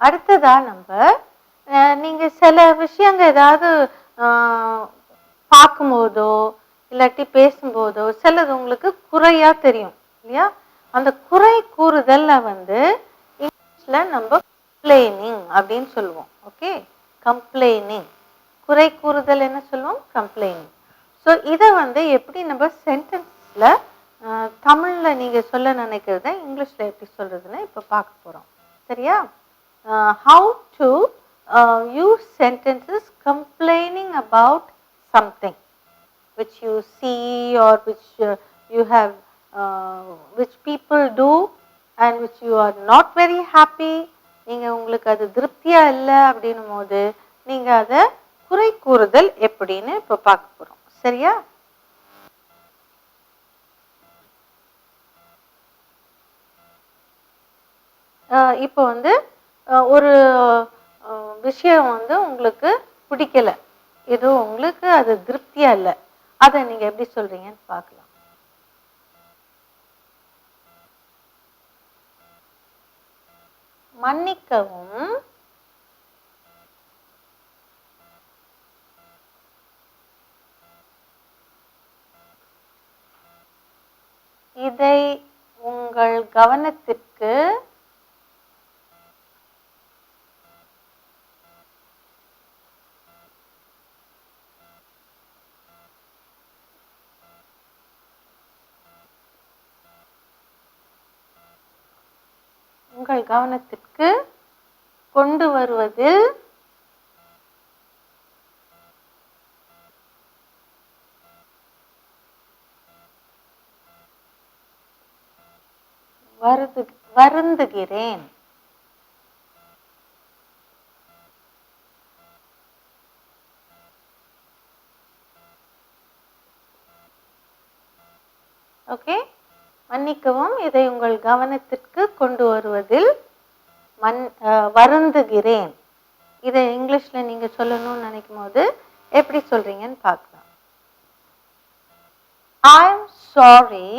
அடுத்ததா நம்ம நீங்க சில விஷயங்க ஏதாவது பார்க்கும்போதோ இல்லாட்டி பேசும்போதோ சிலது உங்களுக்கு குறையா தெரியும் இல்லையா? அந்த குறை கூறுதல்ல வந்து இங்கிலீஷ்ல நம்ம கம்ப்ளைனிங் அப்படின்னு சொல்லுவோம். Okay, complaining. குறை கூறுதல் என்ன சொல்லுவோம்? கம்ப்ளைனிங். ஸோ இதை வந்து எப்படி நம்ம சென்டென்ஸ்ல தமிழ்ல நீங்க சொல்ல நினைக்கிறத இங்கிலீஷ்ல எப்படி சொல்றதுன்னு இப்போ பார்க்க போறோம். சரியா? How to use sentences complaining about something which you see or which you have which people do and which you are not very happy. நீங்க உங்களுக்கு அது திருப்தியா இல்லை அப்படின்னும் போது நீங்க அதை குறை கூறுதல் எப்படின்னு இப்போ பார்க்க போறோம். சரியா? இப்போ வந்து ஒரு விஷயம் வந்து உங்களுக்கு பிடிக்கல, ஏதோ உங்களுக்கு அது திருப்தியா இல்லை, அதை நீங்க எப்படி சொல்றீங்கன்னு பார்க்கலாம். மன்னிக்கவும், இதை உங்கள் கவனத்திற்கு கொண்டு வருவதில் வருந்துகிறேன். ஓகே, மன்னிக்கவும், இதை உங்கள் கவனத்திற்கு கொண்டு வருவதில் வருந்துகிறேன். இதை இங்கிலீஷ்ல நீங்க சொல்லணும்னு நினைக்கும் போது எப்படி சொல்றீங்கன்னு பார்க்கலாம். I'm sorry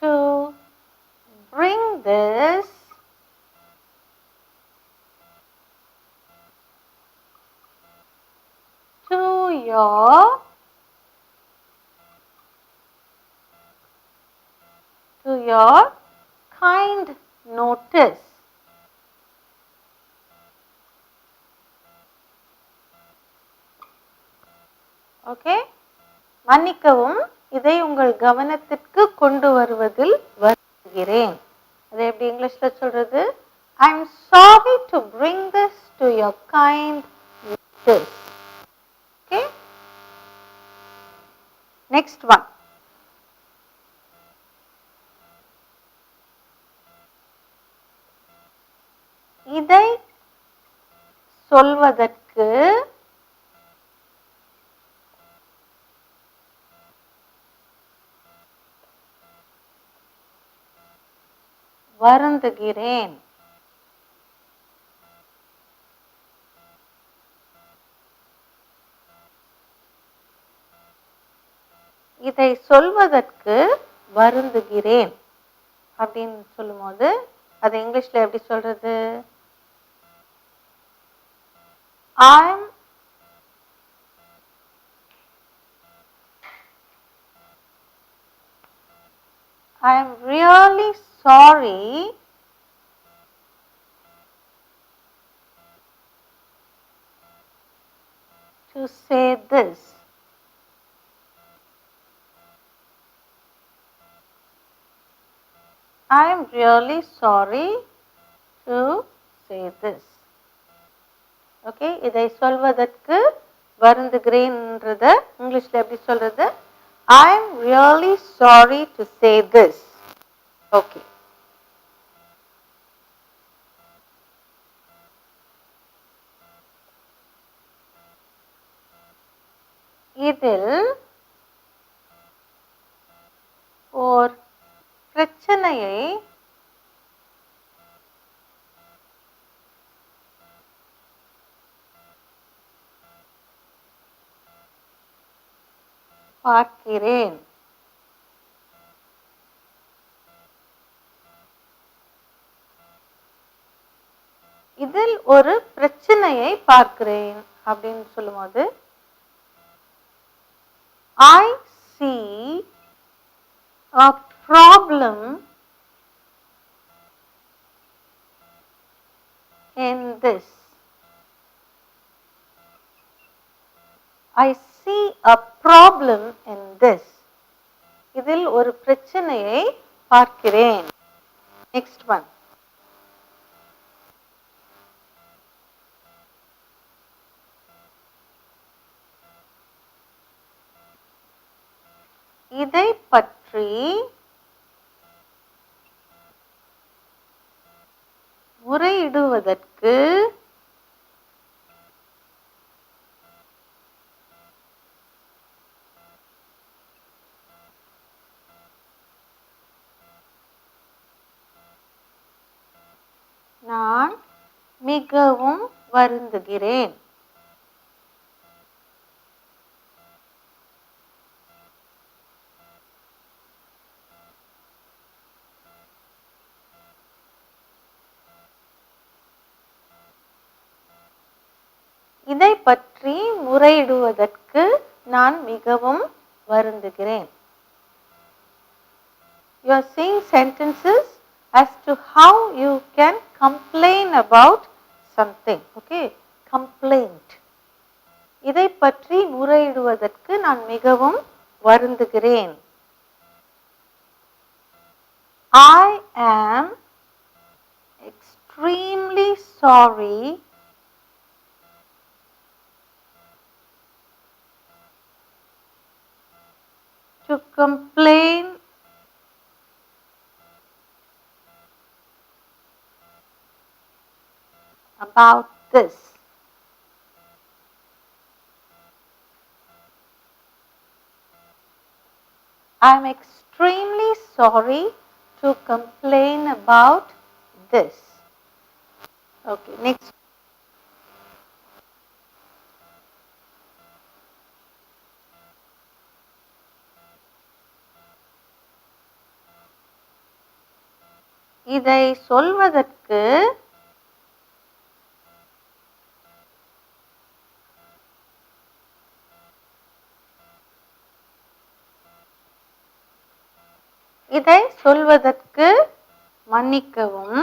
to bring this to your kind notice. Okay, மன்னிக்கவும், இதை உங்கள் கவனத்திற்கு கொண்டு வருவதில் வருகிறேன். அதை எப்படி இங்கிலீஷ்ல சொல்றது? I'm sorry to bring this to your kind notice. Okay, next one. இதை சொல்வதற்கு வருந்துகிறேன். இதை சொல்வதற்கு வருந்துகிறேன் அப்படின்னு சொல்லும் போது அது இங்கிலீஷ்ல எப்படி சொல்றது? I am really sorry to say this. I am really sorry to say this. Okay, இதை சொல்வதற்கு வருந்துகிறேன்றத இங்கிலீஷ்ல எப்படி சொல்றது? I am really sorry to say this. Okay, இதில் ஓர் பிரச்சனையை பார்க்கிறேன். இதில் ஒரு பிரச்சனையை பார்க்கிறேன் அப்படின்னு சொல்லும்போது I see a problem in this. I see a problem in this. இதில் ஒரு பிரச்சனையை பார்க்கிறேன். Next one. இதை பற்றி முறையிடுவதற்கு நான் மிகவும் வருந்துகிறேன். இதை பற்றி முறையிடுவதற்கு நான் மிகவும் வருந்துகிறேன். You are seeing sentences as to how you can complain about something. Okay, complaint. இதை பற்றி முறையிடுவதற்கு நான் மிகவும் வருந்துகிறேன். I am extremely sorry to complain about this. I am extremely sorry to complain about this. Okay, next. இதை சொல்வதற்கு மன்னிக்கவும்.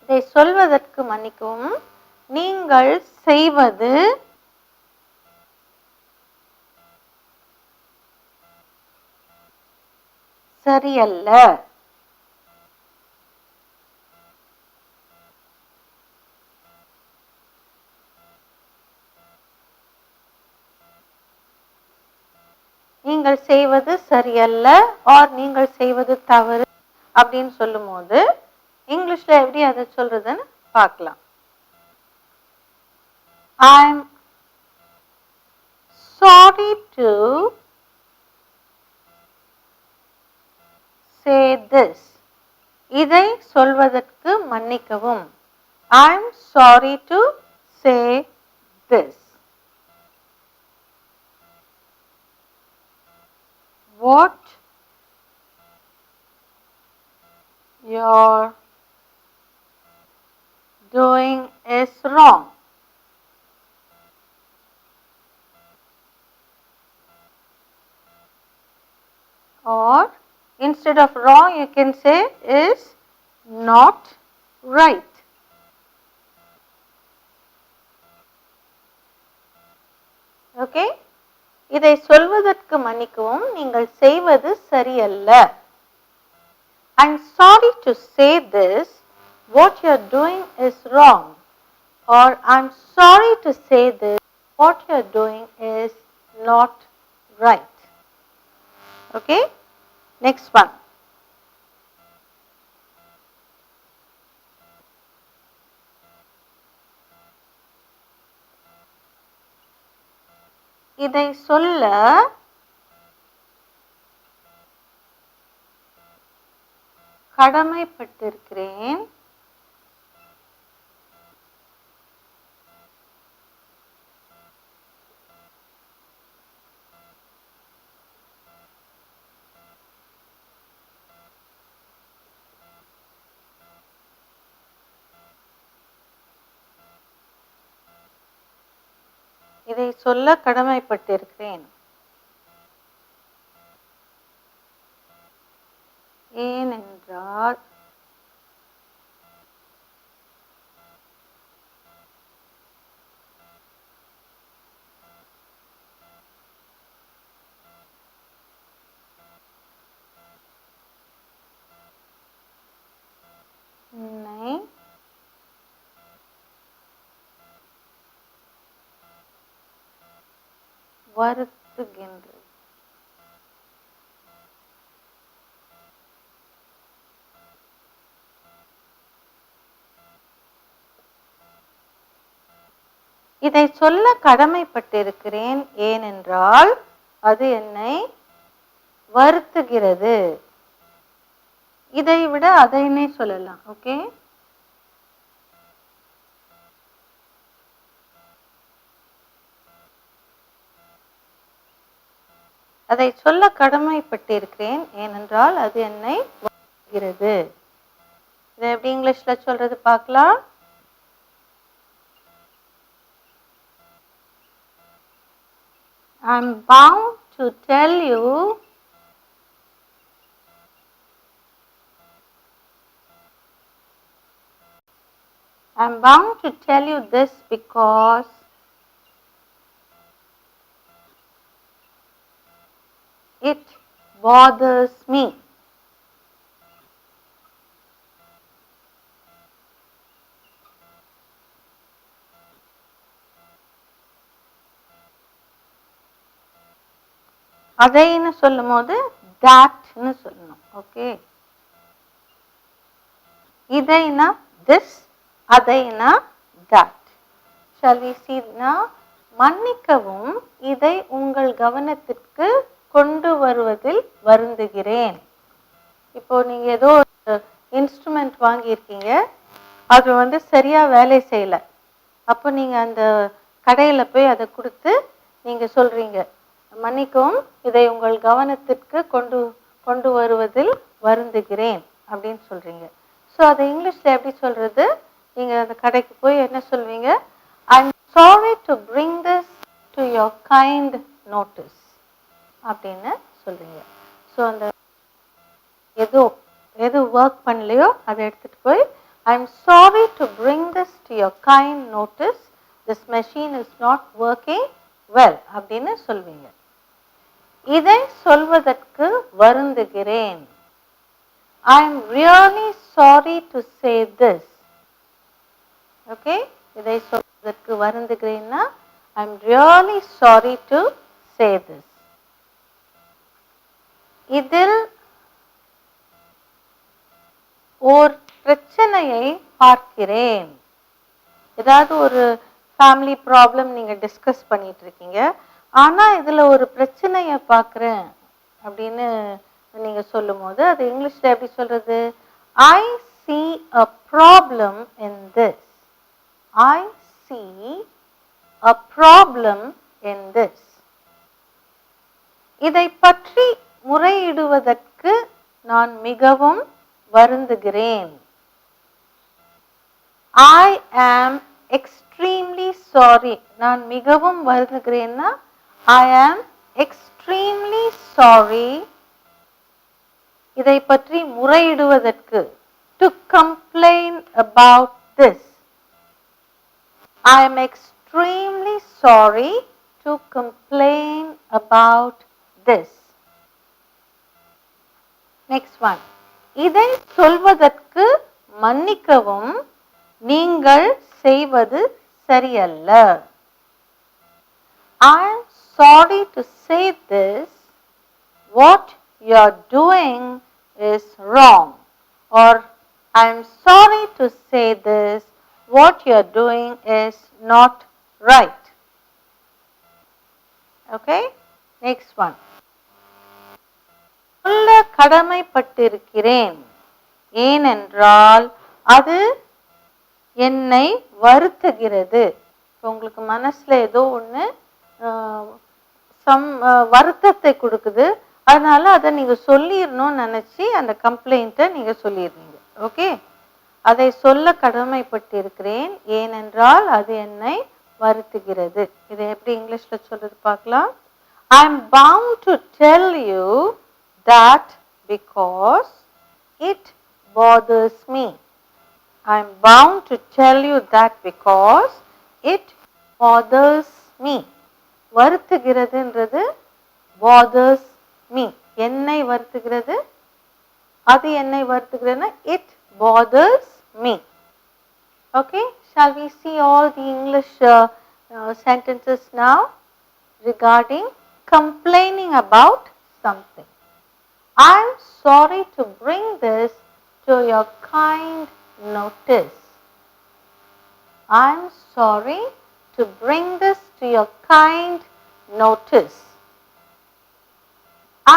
இதை சொல்வதற்கு மன்னிக்கவும். நீங்கள் செய்வது சரியல்ல. நீங்கள் செய்வது சரியல்ல or நீங்கள் செய்வது தவறு அப்படின்னு சொல்லும்போது இங்கிலீஷ்ல எப்படி அதை சொல்றதுன்னு பார்க்கலாம். I'm sorry to say this. இதை சொல்வதற்கு மன்னிக்கவும். I'm sorry to say this. What you're doing is wrong. Or instead of wrong you can say is not right. Okay? இதை சொல்வதற்கு மன்னிக்கவும். நீங்கள் செய்வது சரியல்ல. I'm sorry to say this. What you are doing is wrong. Or I'm sorry to say this. What you are doing is not right. Okay? Next one. இதை சொல்ல கடமைப்பட்டிருக்கிறேன். இதை சொல்ல கடமைப்பட்டிருக்கிறேன். ஏனென்றால் என்னை வருத்துகின்றது. இதை சொல்ல கடமைப்பட்டிருக்கிறேன் ஏனென்றால் அது என்னை வருத்துகிறது. இதை விட அதைன்னே சொல்லலாம். ஓகே, அதை சொல்ல கடமைப்பட்டிருக்கிறேன் ஏனென்றால் அது என்னை வருத்துகிறது. இதை எப்படி இங்கிலீஷ்ல சொல்றது பார்க்கலாம். I'm bound to tell you this because it bothers me. அதைன்னு சொல்லும் போது thatன்னு சொல்லணும். ஓகே, இதைனா this, அதைனா that. Shall we see now? மன்னிக்கவும், இதை உங்கள் கவனத்திற்கு கொண்டு வருவதில் வருந்துகிறேன். இப்போ நீங்க ஏதோ ஒரு இன்ஸ்ட்ருமெண்ட் வாங்கியிருக்கீங்க, அது சரியா வேலை செய்யல. அப்போ நீங்க அந்த கடையில போய் அதை கொடுத்து நீங்க சொல்றீங்க, மன்னிக்கவும், இதை உங்கள் கவனத்திற்கு கொண்டு வருவதில் வருந்துகிறேன் அப்படின்னு சொல்றீங்க. ஸோ அதை இங்கிலீஷ்ல எப்படி சொல்றது? நீங்க அந்த கடைக்கு போய் என்ன சொல்வீங்க? I'm sorry to bring this to your kind notice அப்படின்னு சொல்றீங்க. ஸோ அந்த எது ஒர்க் பண்ணலையோ அதை எடுத்துட்டு போய் I'm sorry to bring this to your kind notice. This machine is not working well அப்படின்னு சொல்வீங்க. இதை சொல்வதற்கு வருந்துகிறேன். I am really sorry to say this. Okay, இதை சொல்வதற்கு வருந்துகிறேன்னா I am really sorry to say this. இதில் ஓர் பிரச்சனையை பார்க்கிறேன். ஏதாவது ஒரு ஃபேமிலி ப்ராப்ளம் நீங்க டிஸ்கஸ் பண்ணிட்டு இருக்கீங்க, ஆனா இதுல ஒரு பிரச்சனையை பார்க்கிறேன் அப்படின்னு நீங்க சொல்லும் போது அது இங்கிலீஷ்ல எப்படி சொல்றது? I see a problem in this. I see a problem in this. இதை பற்றி முறையிடுவதற்கு நான் மிகவும் வருந்துகிறேன். I am extremely sorry. நான் மிகவும் வருந்துகிறேன்னா I am extremely sorry. இதை பற்றி முறையிடுவதற்கு to complain about this. I am extremely sorry to complain about this. Next one. இதை சொல்வதற்கு மன்னிக்கவும், நீங்கள் செய்வது சரியல்ல. I am sorry to say this. What you are doing is wrong. Or I am sorry to say this. What you are doing is not right. Okay? Next one. சொல்ல கடமைப்பட்டிருக்கிறேன் ஏனென்றால் அது என்னை வருத்துகிறது. உங்களுக்கு மனசுல ஏதோ ஒன்று வருத்தத்தை கொடுக்குது, அதனால அதை நீங்க சொல்லிடணும்னு நினைச்சு அந்த கம்ப்ளைண்ட்டை நீங்க சொல்லிடுறீங்க. ஓகே, அதை சொல்ல கடமைப்பட்டிருக்கிறேன் ஏனென்றால் அது என்னை வருத்துகிறது. இதை எப்படி இங்கிலீஷ்ல சொல்றது பார்க்கலாம். I am bound to tell you that because it bothers me. I am bound to tell you that because it bothers me. வருத்துகிறதுன்றது bothers me. என்னை வருத்துகிறது, அது என்னை வருத்துகிறதுனா it bothers me. Okay, shall we see all the English sentences now regarding complaining about something. I am sorry to bring this to your kind notice. I am sorry to bring this to your kind notice.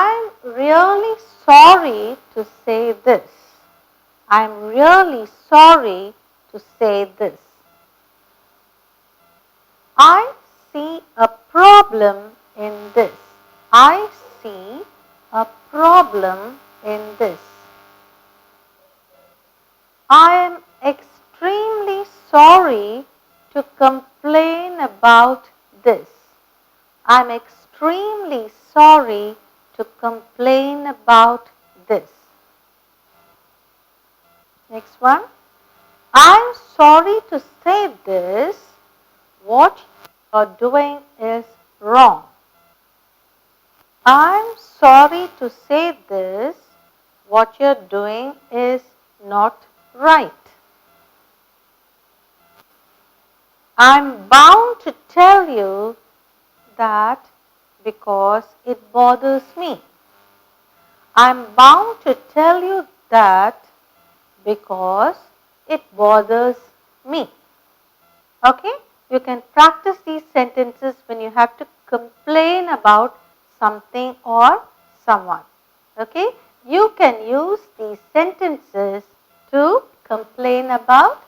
I am really sorry to say this. I am really sorry to say this. I see a problem in this. I see a problem in this. I am extremely sorry to complain about this. I am extremely sorry to complain about this. Next one. I am sorry to say this. What you are doing is wrong. I am sorry to say this. What you are doing is not right. I am bound to tell you that because it bothers me. I am bound to tell you that because it bothers me. Okay? You can practice these sentences when you have to complain about something or someone. Okay? You can use these sentences to complain about